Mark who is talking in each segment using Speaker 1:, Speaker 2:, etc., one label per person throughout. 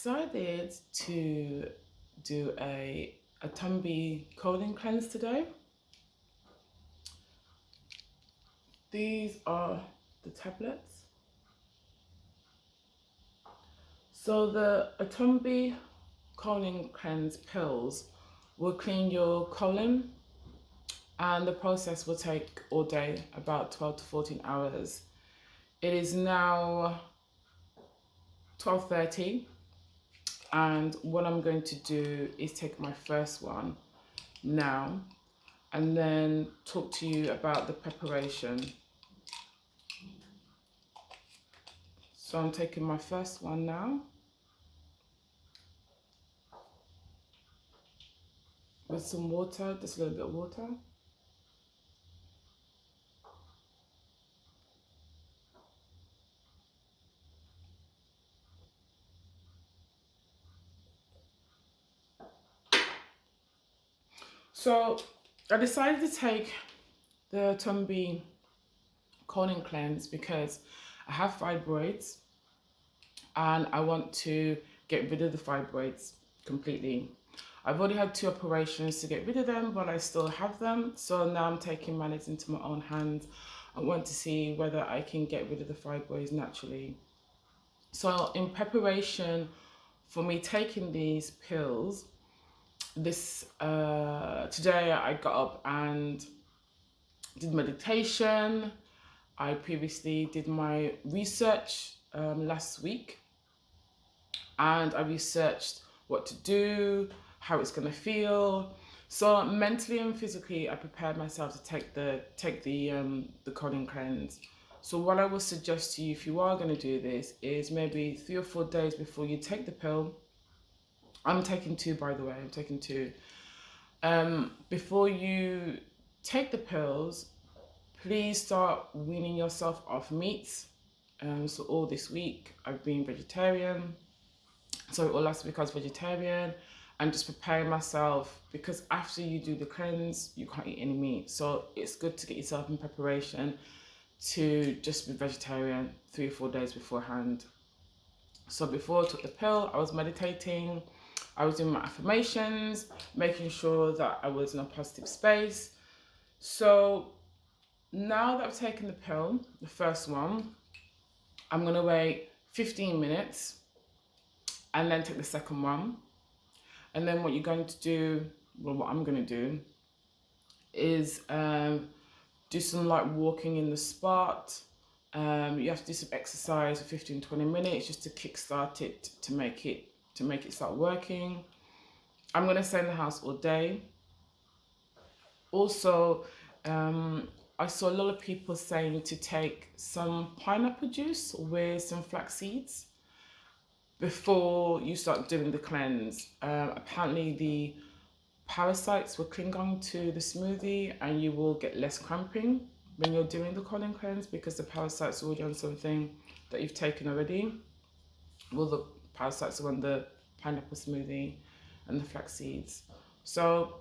Speaker 1: decided to do a Atunbi Cleanse today. These are the tablets. So the Atunbi Cleanse pills will clean your colon, and the process will take all day, about 12 to 14 hours. It is now 12:30, and what I'm going to do is take my first one now and then talk to you about the preparation. So I'm taking my first one now with some water, just a little bit of water. So I decided to take the Atunbi Cleanse because I have fibroids and I want to get rid of the fibroids completely. I've already had 2 operations to get rid of them, but I still have them. So now I'm taking matters into my own hands. I want to see whether I can get rid of the fibroids naturally. So in preparation for me taking these pills, today I got up and did meditation. I previously did my research last week, and I researched what to do, how it's going to feel. So mentally and physically, I prepared myself to take the colon cleanse. So what I would suggest to you, if you are going to do this, is maybe 3 or 4 days before you take the pill. I'm taking 2, by the way. I'm taking 2. Before you take the pills, please start weaning yourself off meats. So all this week I've been vegetarian. So all last week I was vegetarian, and just preparing myself, because after you do the cleanse, you can't eat any meat. So it's good to get yourself in preparation to just be vegetarian 3 or 4 days beforehand. So before I took the pill, I was meditating, I was doing my affirmations, making sure that I was in a positive space. So now that I've taken the pill, the first one, I'm going to wait 15 minutes and then take the second one. And then what you're going to do, well, what I'm going to do is do some light walking in the spot. You have to do some exercise for 15-20 minutes just to kickstart it, to make it start working. I'm going to stay in the house all day. Also, I saw a lot of people saying to take some pineapple juice with some flax seeds before you start doing the cleanse. Apparently the parasites will cling on to the smoothie and you will get less cramping when you're doing the colon cleanse, because the parasites are already on something that you've taken already. Well, the parasites are on the pineapple smoothie and the flax seeds. So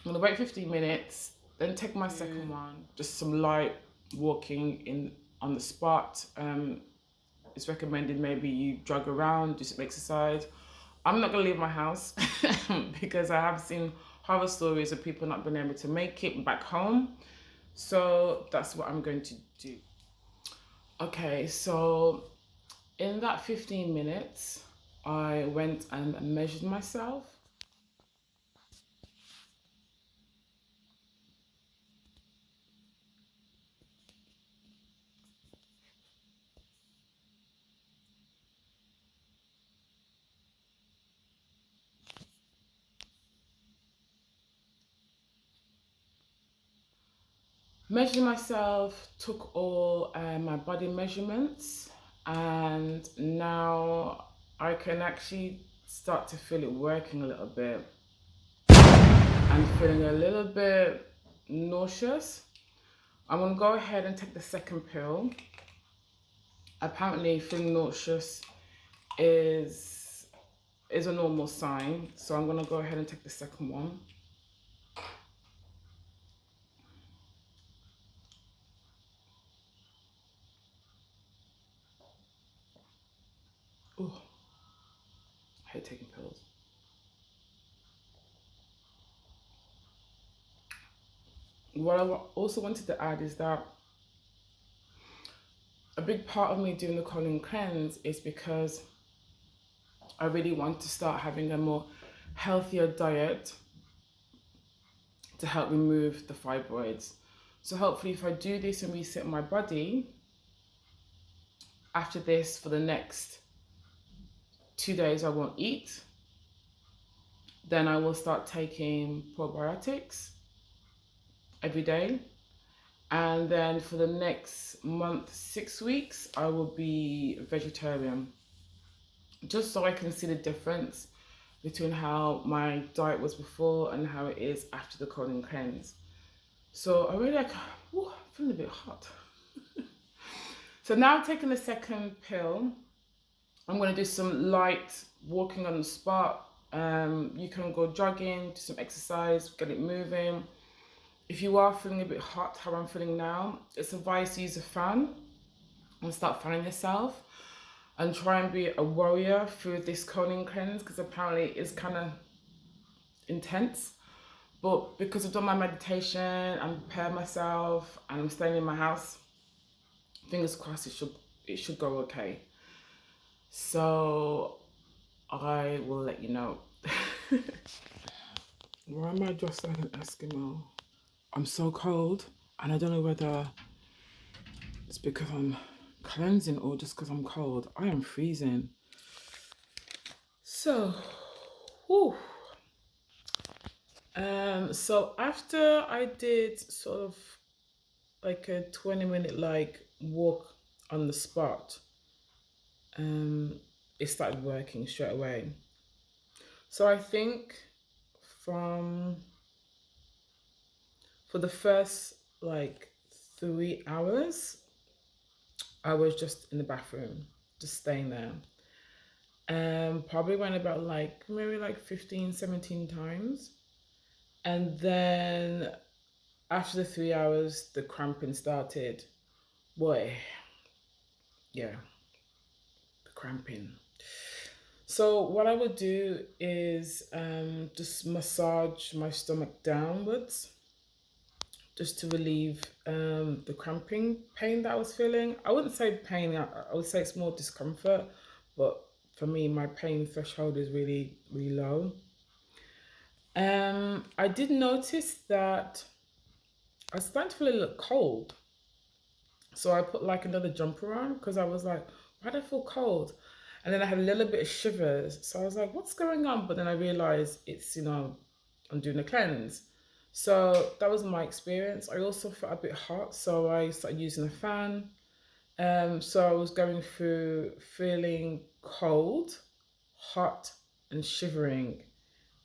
Speaker 1: I'm gonna wait 15 minutes, then take my second one, just some light walking on the spot. It's recommended maybe you jog around, do some exercise. I'm not gonna leave my house because I have seen horror stories of people not being able to make it back home. So that's what I'm going to do. Okay, so in that 15 minutes, I went and measured myself. Measured myself, took all my body measurements, and now I can actually start to feel it working a little bit. I'm feeling a little bit nauseous. I'm gonna go ahead and take the second pill. Apparently feeling nauseous is a normal sign, so I'm gonna go ahead and take the second one. Ooh. what I also wanted to add is that a big part of me doing the colon cleanse is because I really want to start having a more healthier diet to help remove the fibroids. So hopefully if I do this and reset my body, after this for the next 2 days I won't eat. Then I will start taking probiotics every day. And then for the next month, 6 weeks, I will be vegetarian. Just so I can see the difference between how my diet was before and how it is after the colon cleanse. So I really like, I'm feeling a bit hot. So now I'm taking the second pill. I'm going to do some light walking on the spot. You can go jogging, do some exercise, get it moving. If you are feeling a bit hot, how I'm feeling now, it's advised to use a fan and start fanning yourself and try and be a warrior through this colon cleanse, because apparently it's kind of intense. But because I've done my meditation and prepared myself and I'm staying in my house, fingers crossed it should go okay. So I will let you know. Why am I dressed like an Eskimo? I'm so cold, and I don't know whether it's because I'm cleansing or just because I'm cold. I am freezing. So, whew. So after I did sort of like a 20-minute walk on the spot, it started working straight away. So I think for the first 3 hours, I was just in the bathroom, just staying there. Probably went about maybe 15, 17 times. And then after the 3 hours, the cramping started. Boy, yeah, the cramping. So what I would do is just massage my stomach downwards, just to relieve the cramping pain that I was feeling. I wouldn't say pain, I would say it's more discomfort, but for me, my pain threshold is really, really low. I did notice that I was starting to feel a little cold. So I put another jumper on because I was like, why do I feel cold? And then I had a little bit of shivers. So I was like, what's going on? But then I realized it's, I'm doing a cleanse. So that was my experience. I also felt a bit hot, so I started using a fan. So I was going through feeling cold, hot, and shivering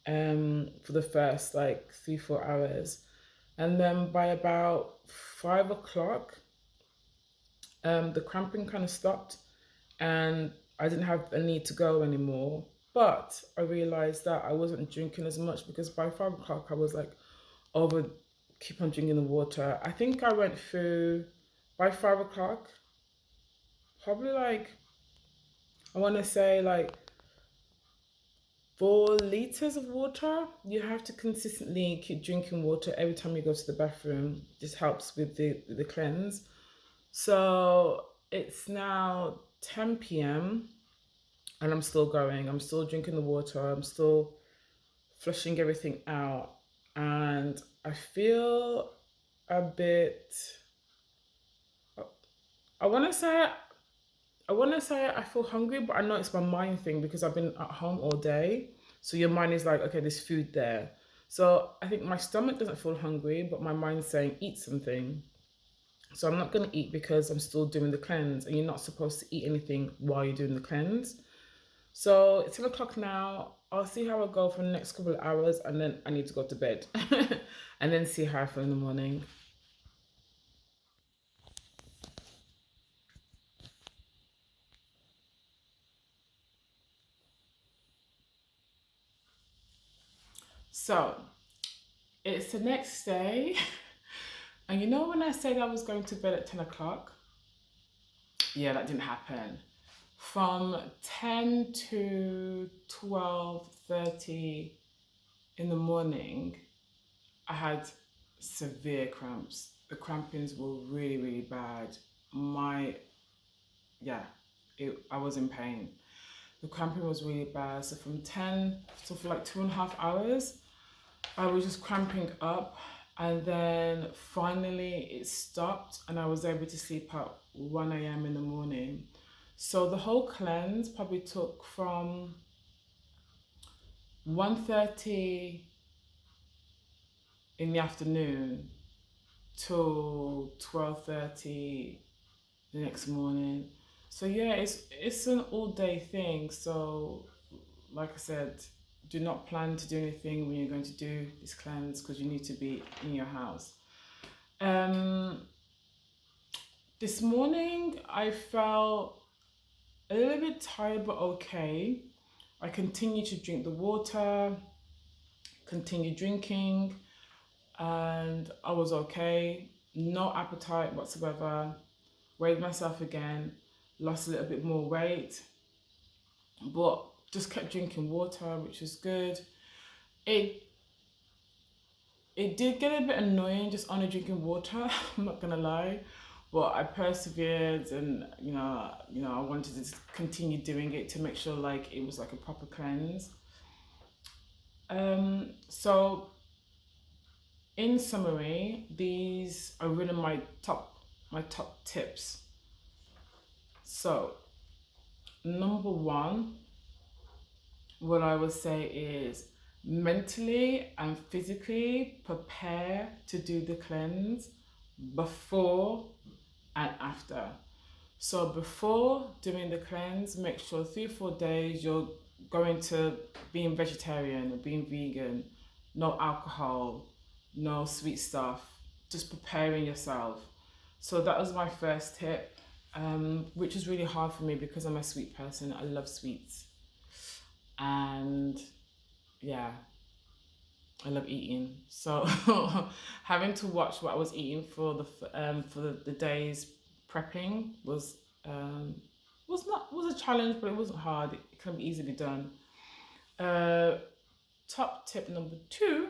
Speaker 1: for the first 3-4 hours. And then by about 5 o'clock, the cramping kind of stopped and I didn't have a need to go anymore. But I realized that I wasn't drinking as much because by 5 o'clock I was keep on drinking the water. I think I went through by 5 o'clock, probably I want to say 4 liters of water. You have to consistently keep drinking water every time you go to the bathroom. This helps with the cleanse. So it's now 10 p.m. and I'm still going. I'm still drinking the water. I'm still flushing everything out. And I feel a bit, I want to say I feel hungry, but I know it's my mind thing because I've been at home all day. So your mind is like, okay, there's food there. So I think my stomach doesn't feel hungry, but my mind's saying, eat something. So I'm not going to eat because I'm still doing the cleanse, and you're not supposed to eat anything while you're doing the cleanse. So it's 7 o'clock now. I'll see how I go for the next couple of hours, and then I need to go to bed and then see how I feel in the morning. So it's the next day. And when I said I was going to bed at 10 o'clock, yeah, that didn't happen. From 10 to 12:30 in the morning, I had severe cramps. The crampings were really, really bad. Yeah, I was in pain. The cramping was really bad. So from 10, so for like 2.5 hours, I was just cramping up. And then finally it stopped and I was able to sleep at 1 a.m. in the morning. So the whole cleanse probably took from 1:30 in the afternoon till 12:30 the next morning. So yeah, it's an all day thing. So like I said, do not plan to do anything when you're going to do this cleanse because you need to be in your house. This morning I felt a little bit tired but okay. I continued to drink the water, continued drinking, and I was okay. No appetite whatsoever. Weighed myself again, lost a little bit more weight, but just kept drinking water, which was good. It it did get a bit annoying just only drinking water. I'm not gonna lie, but I persevered, and I wanted to continue doing it to make sure like it was like a proper cleanse. So in summary, these are really my top tips. So number one, what I would say is mentally and physically prepare to do the cleanse before and after. So before doing the cleanse, make sure 3 or 4 days you're going to being vegetarian or being vegan, no alcohol, no sweet stuff, just preparing yourself. So that was my first tip, which is really hard for me because I'm a sweet person. I love sweets. And yeah, I love eating. So having to watch what I was eating for the days prepping was a challenge, but it wasn't hard. It can be easily done. Uh, Top tip number two: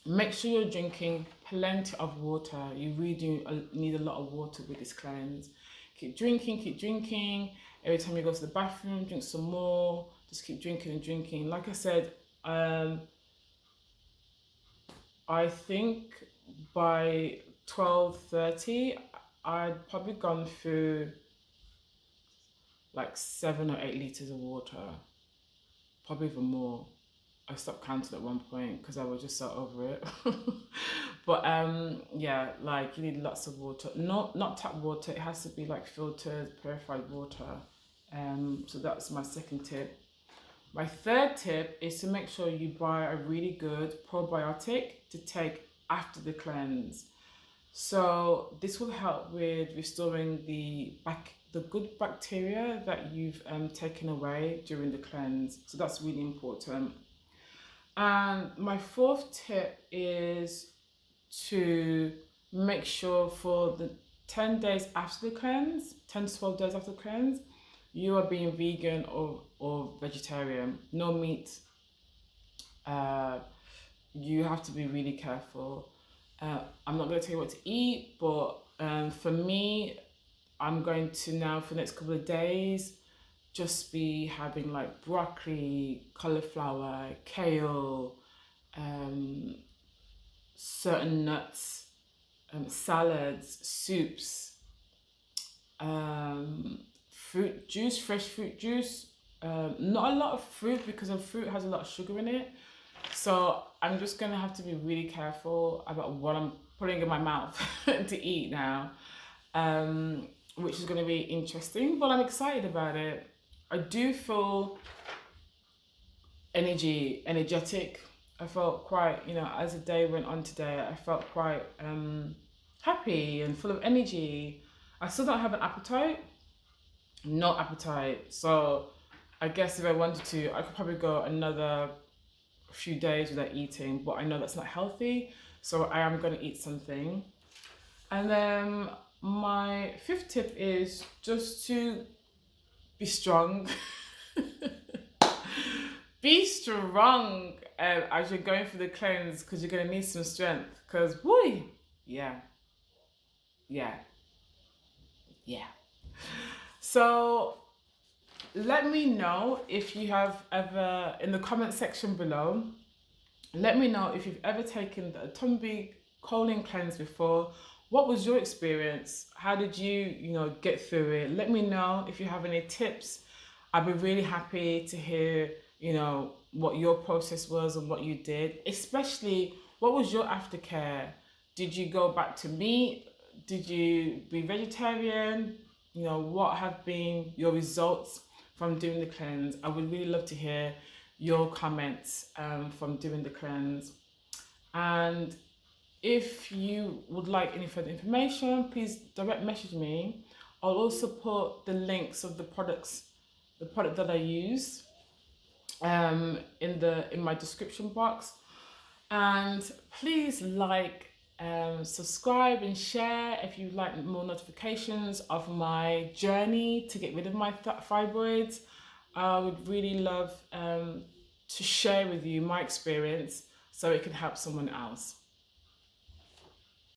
Speaker 1: make sure you're drinking plenty of water. You really do need a lot of water with this cleanse. Keep drinking, keep drinking. Every time you go to the bathroom, drink some more. Just keep drinking and drinking. Like I said, I think by 12:30, I'd probably gone through like 7 or 8 liters of water, probably even more. I stopped counting at one point because I was just so over it. But yeah, like you need lots of water. Not tap water. It has to be like filtered, purified water. So that's my second tip. My third tip is to make sure you buy a really good probiotic to take after the cleanse. So this will help with restoring the good bacteria that you've taken away during the cleanse. So that's really important. And my fourth tip is to make sure for the 10 days after the cleanse, 10 to 12 days after the cleanse, you are being vegan or vegetarian. No meat. You have to be really careful. I'm not going to tell you what to eat, but for me, I'm going to now for the next couple of days just be having like broccoli, cauliflower, kale, certain nuts, salads, soups, fruit juice, fresh fruit juice. Not a lot of fruit because fruit has a lot of sugar in it. So I'm just gonna have to be really careful about what I'm putting in my mouth to eat now, which is gonna be interesting. But I'm excited about it. I do feel energetic. I felt quite, as the day went on today, I felt quite happy and full of energy. I still don't have an appetite. No appetite. So I guess if I wanted to, I could probably go another few days without eating, but I know that's not healthy. So I am going to eat something. And then my fifth tip is just to be strong. Be strong. as you're going through the cleanse, because you're gonna need some strength. Because boy, yeah, yeah, yeah. So let me know if you have ever, in the comment section below, let me know if you've ever taken the Atunbi Cleanse before. What was your experience? How did you get through it? Let me know if you have any tips. I'd be really happy to hear, what your process was and what you did. Especially, what was your aftercare? Did you go back to meat? Did you be vegetarian? What have been your results from doing the cleanse? I would really love to hear your comments from doing the cleanse. And if you would like any further information, please direct message me. I'll also put the links of the product that I use in my description box. And please subscribe and share if you'd like more notifications of my journey to get rid of my fibroids. I would really love to share with you my experience so it can help someone else.